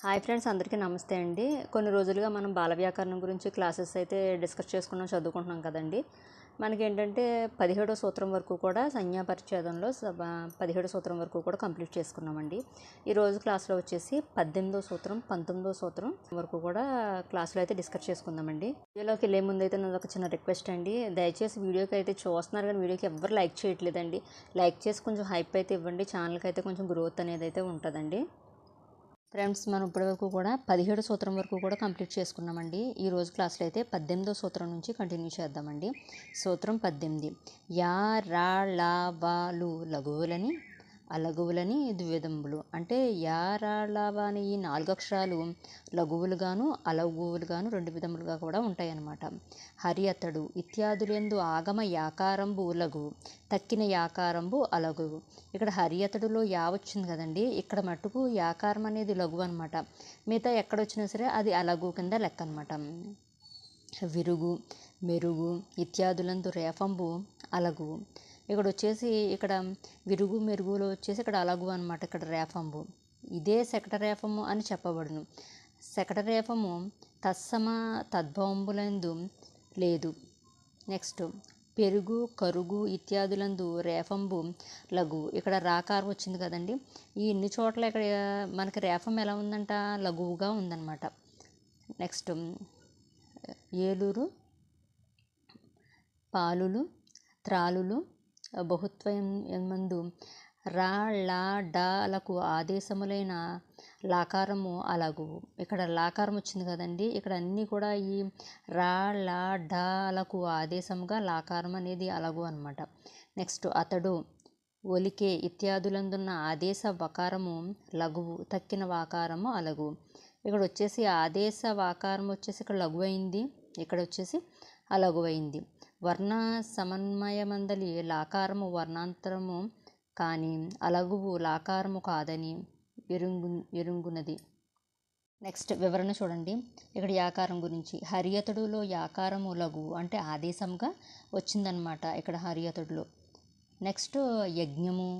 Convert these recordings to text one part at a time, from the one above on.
Hi friends, అందరికీ నమస్తే అండి. కొన్ని రోజులుగా మనం బాల వ్యాకరణం గురించి క్లాసెస్ అయితే డిస్కస్ చేసుకున్నాం, చదువుకుంటున్నాం కదండి. మనకేంటంటే 17వ సూత్రం వరకు కూడా సంజ్ఞా పరిచ్ఛేదంలో 17వ సూత్రం వరకు కూడా కంప్లీట్ చేసుకున్నామండి. ఈరోజు క్లాస్లో వచ్చేసి 18వ సూత్రం 19వ సూత్రం వరకు కూడా క్లాస్లో అయితే డిస్కస్ చేసుకుందామండి. వీడియోలోకి వెళ్ళే ముందు అయితే నాది ఒక చిన్న రిక్వెస్ట్ అండి. దయచేసి వీడియోకి అయితే చూస్తున్నారు కానీ వీడియోకి ఎవరు లైక్ చేయట్లేదండి. లైక్ చేసి కొంచెం హైప్ అయితే ఇవ్వండి. ఛానల్కి అయితే కొంచెం గ్రోత్ అనేది అయితే ఉంటుందండి. ఫ్రెండ్స్, మనం ఇప్పటివరకు కూడా 17 సూత్రం వరకు కూడా కంప్లీట్ చేసుకున్నామండి. ఈ రోజు క్లాస్లో అయితే 18వ సూత్రం నుంచి కంటిన్యూ చేద్దామండి. సూత్రం 18. యా రా లా వా లు లఘువులని అలఘువులని ద్విధంబులు. అంటే యా రా లా వా అని ఈ 4 అక్షరాలు లఘువులుగాను అలఘువులుగాను 2 విధములుగా కూడా ఉంటాయన్నమాట. హరి అతడు ఇత్యాదులందు ఆగమ యాకారంబు లఘువు, తక్కిన యాకారంబు అలఘువు. ఇక్కడ హరి అతడులో యా వచ్చింది కదండి, ఇక్కడ మట్టుకు యాకారం అనేది లఘువు అనమాట. మిగతా ఎక్కడొచ్చినా సరే అది అలఘు కింద లెక్క అనమాట. విరుగు మెరుగు ఇత్యాదులందు రేఫంబు అలఘువు. ఇక్కడ వచ్చేసి ఇక్కడ విరుగు మెరుగులో వచ్చేసి ఇక్కడ అలఘు అనమాట. ఇక్కడ రేఫంబు ఇదే శకటరేఫము అని చెప్పబడును. శకటరేఫము తత్సమ తద్భవంబులందు లేదు. నెక్స్ట్ పెరుగు కరుగు ఇత్యాదులందు రేఫంబు లఘువు. ఇక్కడ రాకారం వచ్చింది కదండి, ఈ ఇన్ని చోట్ల ఇక్కడ మనకి రేఫం ఎలా ఉందంట, లఘువుగా ఉందన్నమాట. నెక్స్ట్ ఏలూరు పాలులు త్రాలులు బహుత్వం మందు రా లా డాలకు ఆదేశములైన లాకారము అలఘువు. ఇక్కడ లాకారం వచ్చింది కదండి, ఇక్కడ అన్నీ కూడా ఈ రా లా డాలకు ఆదేశముగా లాకారం అనేది అలఘువు అనమాట. నెక్స్ట్ అతడు ఒలికే ఇత్యాదులందున్న ఆదేశ వకారము లఘువు, తక్కిన వాకారము అలఘువు. ఇక్కడ వచ్చేసి ఆదేశ వాకారం వచ్చేసి ఇక్కడ లఘువు అయింది, ఇక్కడ వచ్చేసి అలఘువైంది. వర్ణ సమన్వయమందలి లాకారము వర్ణాంతరము కానీ అలఘువు లాకారము కాదని ఎరుగునది. నెక్స్ట్ వివరణ చూడండి. ఇక్కడ యాకారం గురించి, హరియతుడులో యాకారము లఘువు అంటే ఆదేశంగా వచ్చిందనమాట ఇక్కడ హరియతుడులో. నెక్స్ట్ యజ్ఞము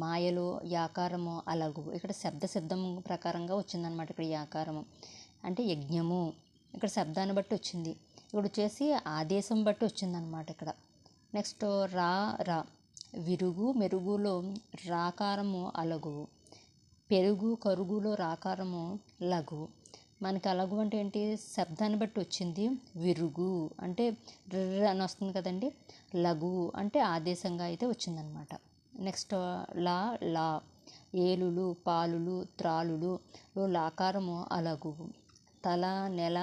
మాయలో యాకారము అలఘువు. ఇక్కడ శబ్ద సిద్ధం ప్రకారంగా వచ్చిందనమాట. ఇక్కడ యాకారము అంటే యజ్ఞము ఇక్కడ శబ్దాన్ని బట్టి వచ్చింది, ఇక్కడ వచ్చేసి ఆదేశం బట్టి వచ్చిందనమాట ఇక్కడ. నెక్స్ట్ రా రా విరుగు మెరుగులో రాకారము అలఘువు, పెరుగు కరుగులో రాకారము లఘువు. మనకి అలఘువు అంటే ఏంటి, శబ్దాన్ని బట్టి వచ్చింది. విరుగు అంటే ర్ర అని వస్తుంది కదండి, లఘువు అంటే ఆదేశంగా అయితే వచ్చిందనమాట. నెక్స్ట్ లా లా ఏలులు పాలులు త్రాలులు లాకారము అలఘువు. తల నెల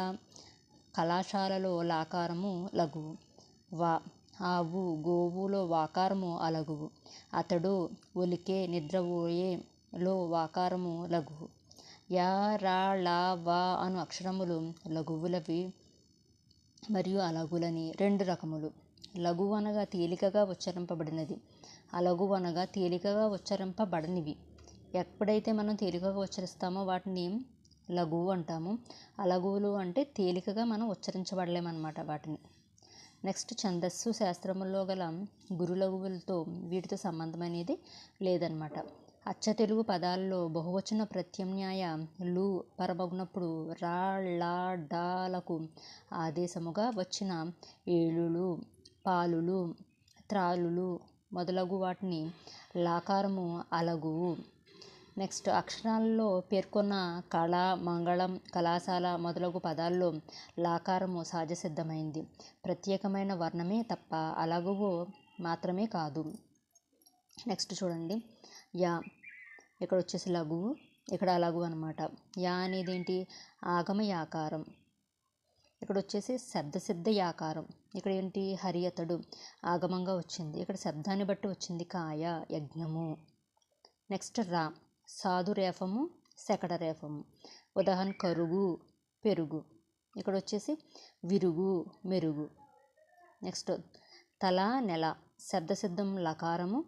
కళాశాలలో లాకారము లఘువు. వా ఆవు గోవులో వాకారము అలఘువు. అతడు ఒలికే నిద్రపోయేలో వాకారము లఘువు. యా రా లా వా అను అక్షరములు లఘువులవి మరియు అలఘులని 2 రకములు. లఘువు అనగా తేలికగా ఉచ్చరింపబడినది, అలఘువు అనగా తేలికగా ఉచ్చరింపబడనివి. ఎప్పుడైతే మనం తేలికగా ఉచ్చరిస్తామో వాటిని లఘువు అంటాము, అలఘువులు అంటే తేలికగా మనం ఉచ్చరించబడలేమన్నమాట వాటిని. నెక్స్ట్ ఛందస్సు శాస్త్రములో గల గురులఘువులతో వీటితో సంబంధం అనేది లేదనమాట. అచ్చ తెలుగు పదాల్లో బహువచన ప్రత్యామ్నాయ లు పరమగునప్పుడు రా లా డాలకు ఆదేశముగా వచ్చిన ఏలులు పాలులు త్రాలులు మొదలగు వాటిని లాకారము అలఘువు. నెక్స్ట్ అక్షరాలలో పేర్కొన్న కళ మంగళం కళాశాల మొదలగు పదాల్లో లాకారము సహజసిద్ధమైంది, ప్రత్యేకమైన వర్ణమే తప్ప అలఘువు మాత్రమే కాదు. నెక్స్ట్ చూడండి. యా ఇక్కడ వచ్చేసి లఘువు, ఇక్కడ అలఘువు అనమాట. యా అనేది ఏంటి, ఆగమ యాకారం. ఇక్కడ వచ్చేసి శబ్దసిద్ధ యాకారం. ఇక్కడ ఏంటి, హరి అతడు ఆగమంగా వచ్చింది, ఇక్కడ శబ్దాన్ని బట్టి వచ్చింది కాయ యజ్ఞము. నెక్స్ట్ రా సాధు రేఫము శకట రేఫము. ఉదాహరణ కరుగు పెరుగు. ఇక్కడ వచ్చేసి విరుగు మెరుగు. నెక్స్ట్ తల నెల శబ్దసిద్ధం లకారము,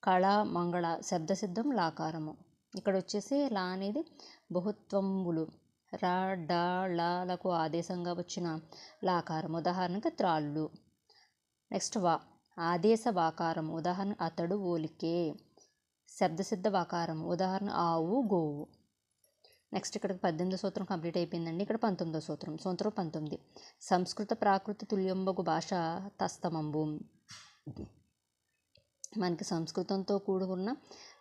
కళ మంగళ శబ్దసిద్ధం లాకారము. ఇక్కడ వచ్చేసి లా అనేది బహుత్వంబులు రా డా లకు ఆదేశంగా వచ్చిన లాకారం, ఉదాహరణకు త్రాళ్ళు. నెక్స్ట్ వా ఆదేశ వాకారం, ఉదాహరణ అతడు ఓలికే శబ్దసిద్ధ వాకారం, ఉదాహరణ ఆవు గోవు. నెక్స్ట్ ఇక్కడ 18వ సూత్రం కంప్లీట్ అయిపోయిందండి. ఇక్కడ 19వ సూత్రం 19 సంస్కృత ప్రాకృత తుల్యంబగు భాష తస్తమంబు. మనకి సంస్కృతంతో కూడుకున్న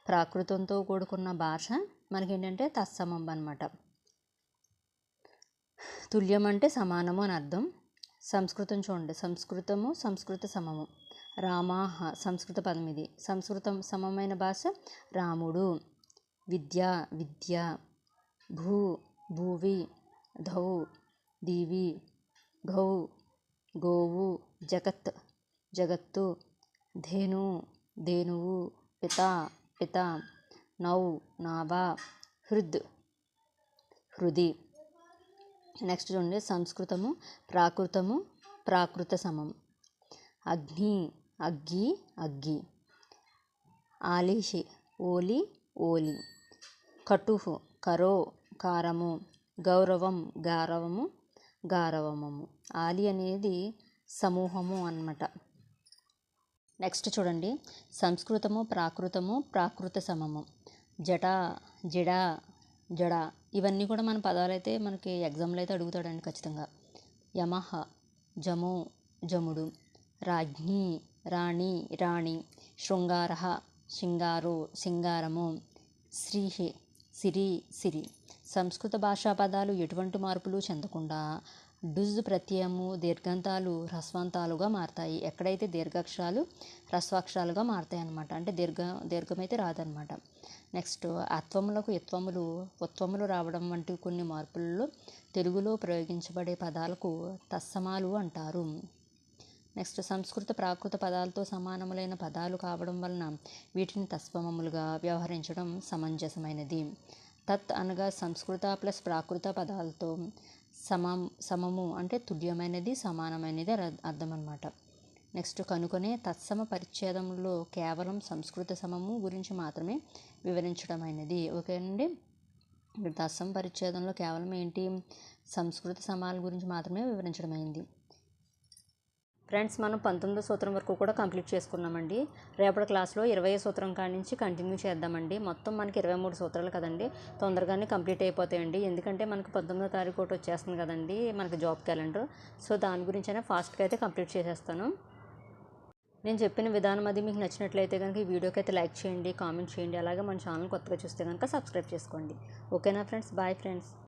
ప్రాకృతంతో కూడుకున్న భాష మనకేంటంటే తత్సమం అనమాట. తుల్యం అంటే సమానము అని అర్థం. సంస్కృతం చూడండి, సంస్కృతము సంస్కృత సమము. రామాహ సంస్కృత పదం ఇది. సంస్కృతం సమమైన భాష రాముడు. విద్య విద్య, భూ భూవి, ధౌ దీవి, గౌ గోవు, జగత్ జగత్తు, ధేను ధేనువు, పిత పిత, నౌ నాభ, హృద్ హృది. నెక్స్ట్ చూడండి, సంస్కృతము ప్రాకృతము ప్రాకృత సమం. అగ్ని అగ్గి అగ్గి. ఆలిషి ఓలి ఓలి. కటుహు కరో కారము. గౌరవం గారవము గారవమము. ఆలి అనేది సమూహము అన్నమాట. నెక్స్ట్ చూడండి, సంస్కృతము ప్రాకృతము ప్రాకృత సమము. జట జడ జడ. ఇవన్నీ కూడా మన పదాలు అయితే మనకి ఎగ్జామ్లో అయితే అడుగుతాడండి ఖచ్చితంగా. యమహ జము జముడు. రాజ్ఞి రాణి రాణి. శృంగార శృంగారో సింగారము. శ్రీహి సిరి సిరి. సంస్కృత భాషా పదాలు ఎటువంటి మార్పులు చెందకుండా డుజ్ ప్రత్యయము దీర్ఘంతాలు హ్రస్వాంతాలుగా మారతాయి. ఎక్కడైతే దీర్ఘాక్షరాలు హ్రస్వాక్షరాలుగా మారతాయి అన్నమాట. అంటే దీర్ఘమైతే రాదనమాట. నెక్స్ట్ అత్వములకు ఇత్వములు ఉత్వములు రావడం వంటి కొన్ని మార్పులలో తెలుగులో ప్రయోగించబడే పదాలకు తత్సమాలు అంటారు. నెక్స్ట్ సంస్కృత ప్రాకృత పదాలతో సమానములైన పదాలు కావడం వలన వీటిని తత్సమములుగా వ్యవహరించడం సమంజసమైనది. తత్ అనగా సంస్కృత ప్లస్ ప్రాకృత పదాలతో సమము అంటే తుల్యమైనది సమానమైనది అర్థం అన్నమాట. నెక్స్ట్ కనుకొనే తత్సమ పరిచ్ఛేదంలో కేవలం సంస్కృత సమము గురించి మాత్రమే వివరించడమైనది. ఓకేనండి, తత్సమ పరిచ్ఛేదంలో కేవలం ఏంటి, సంస్కృత సమాల గురించి మాత్రమే వివరించడమైంది. ఫ్రెండ్స్, మనం 19వ సూత్రం వరకు కూడా కంప్లీట్ చేసుకున్నామండి. రేపటి క్లాస్లో 20వ సూత్రం కాడి నుంచి కంటిన్యూ చేద్దామండి. మొత్తం మనకి 23 సూత్రాలు కదండి, తొందరగానే కంప్లీట్ అయిపోతాయండి. ఎందుకంటే మనకి 19వ తారీఖు ఒకటి వచ్చేస్తుంది కదండి మనకి జాబ్ క్యాలెండర్. సో దాని గురించైనా ఫాస్ట్గా అయితే కంప్లీట్ చేసేస్తాను. నేను చెప్పిన విధానం అది మీకు నచ్చినట్లయితే కనుక ఈ వీడియోకి అయితే లైక్ చేయండి, కామెంట్ చేయండి. అలాగే మన ఛానల్ కొత్తగా చూస్తే కనుక సబ్స్క్రైబ్ చేసుకోండి. ఓకేనా ఫ్రెండ్స్, బాయ్ ఫ్రెండ్స్.